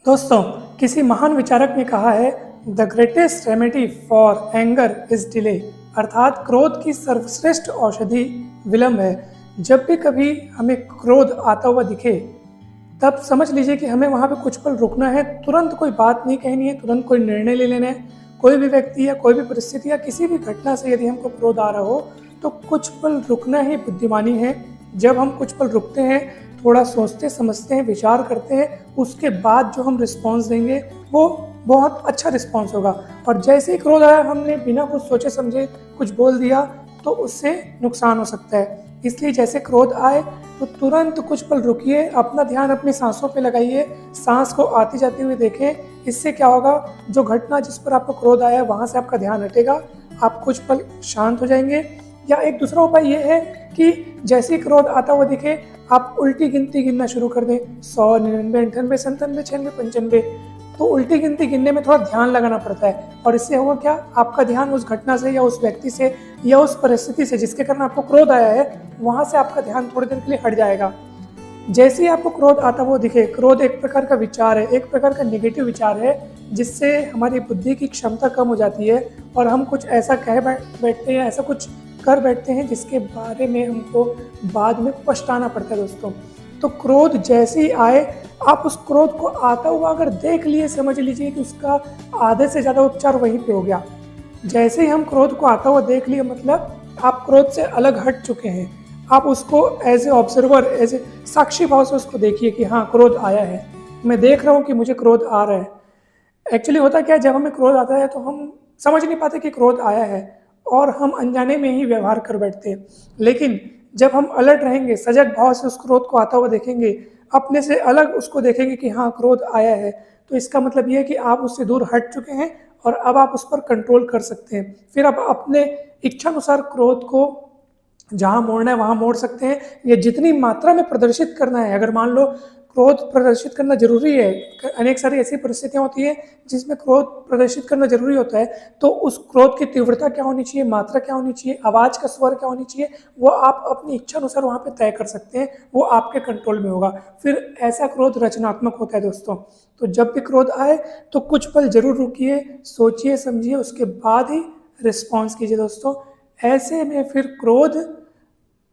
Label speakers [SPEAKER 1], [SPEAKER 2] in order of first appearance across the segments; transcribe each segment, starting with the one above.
[SPEAKER 1] दोस्तों, किसी महान विचारक ने कहा है, the greatest remedy for anger is delay, अर्थात क्रोध की सर्वश्रेष्ठ औषधि विलंब है। जब भी कभी हमें क्रोध आता हुआ दिखे, तब समझ लीजिए कि हमें वहाँ पे कुछ पल रुकना है, तुरंत कोई बात नहीं कहनी है, तुरंत कोई निर्णय ले लेना है। कोई भी व्यक्ति या कोई भी परिस्थिति या किसी भी घटना से यदि हमको क्रोध आ रहा हो, तो कुछ पल रुकना ही बुद्धिमानी है। जब हम कुछ पल रुकते हैं, थोड़ा सोचते समझते हैं, विचार करते हैं, उसके बाद जो हम रिस्पॉन्स देंगे वो बहुत अच्छा रिस्पॉन्स होगा। और जैसे ही क्रोध आया, हमने बिना कुछ सोचे समझे कुछ बोल दिया, तो उससे नुकसान हो सकता है। इसलिए जैसे क्रोध आए तो तुरंत कुछ पल रुकिए, अपना ध्यान अपनी सांसों पे लगाइए, सांस को आती जाती हुई देखें। इससे क्या होगा, जो घटना जिस पर आपको क्रोध आया है वहाँ से आपका ध्यान हटेगा, आप कुछ पल शांत हो जाएंगे। या एक दूसरा उपाय ये है कि जैसे ही क्रोध आता हुआ दिखे, आप उल्टी गिनती गिनना शुरू कर दें, 100, 99, 98, 97, 96, 95। तो उल्टी गिनती गिनने में थोड़ा ध्यान लगाना पड़ता है, और इससे होगा क्या, आपका ध्यान उस घटना से या उस व्यक्ति से या उस परिस्थिति से जिसके कारण आपको क्रोध आया है, वहाँ से आपका ध्यान थोड़ी देर के लिए हट जाएगा। जैसे ही आपको क्रोध आता हुआ दिखे, क्रोध एक प्रकार का विचार है, एक प्रकार का नेगेटिव विचार है, जिससे हमारी बुद्धि की क्षमता कम हो जाती है और हम कुछ ऐसा कह बैठते हैं, ऐसा कुछ कर बैठते हैं जिसके बारे में हमको बाद में पछताना पड़ता है। दोस्तों, तो क्रोध जैसे ही आए, आप उस क्रोध को आता हुआ अगर देख लिए, समझ लीजिए कि उसका आधे से ज़्यादा उपचार वहीं पे हो गया। जैसे ही हम क्रोध को आता हुआ देख लिए, मतलब आप क्रोध से अलग हट चुके हैं। आप उसको as a observer, as a साक्षी भाव से उसको देखिए कि हाँ, क्रोध आया है, मैं देख रहा हूँ कि मुझे क्रोध आ रहा है। एक्चुअली होता क्या है, जब हमें क्रोध आता है तो हम समझ नहीं पाते कि क्रोध आया है और हम अनजाने में ही व्यवहार कर बैठते हैं। लेकिन जब हम अलर्ट रहेंगे, सजग भाव से उस क्रोध को आता हुआ देखेंगे, अपने से अलग उसको देखेंगे कि हाँ, क्रोध आया है, तो इसका मतलब ये है कि आप उससे दूर हट चुके हैं और अब आप उस पर कंट्रोल कर सकते हैं। फिर आप अपने इच्छानुसार क्रोध को जहाँ मोड़ना है वहाँ मोड़ सकते हैं, या जितनी मात्रा में प्रदर्शित करना है। अगर मान लो क्रोध प्रदर्शित करना जरूरी है, अनेक सारी ऐसी परिस्थितियाँ होती है जिसमें क्रोध प्रदर्शित करना जरूरी होता है, तो उस क्रोध की तीव्रता क्या होनी चाहिए, मात्रा क्या होनी चाहिए, आवाज़ का स्वर क्या होनी चाहिए, वो आप अपनी इच्छा अनुसार वहाँ पे तय कर सकते हैं। वो आपके कंट्रोल में होगा। फिर ऐसा क्रोध रचनात्मक होता है। दोस्तों, तो जब भी क्रोध आए तो कुछ पल जरूर रुकिए, सोचिए समझिए, उसके बाद ही रिस्पॉन्स कीजिए। दोस्तों, ऐसे में फिर क्रोध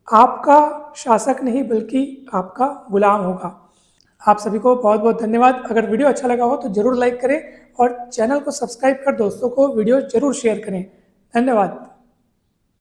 [SPEAKER 1] आपका शासक नहीं बल्कि आपका गुलाम होगा। आप सभी को बहुत बहुत धन्यवाद। अगर वीडियो अच्छा लगा हो तो ज़रूर लाइक करें और चैनल को सब्सक्राइब कर दोस्तों को वीडियो ज़रूर शेयर करें। धन्यवाद।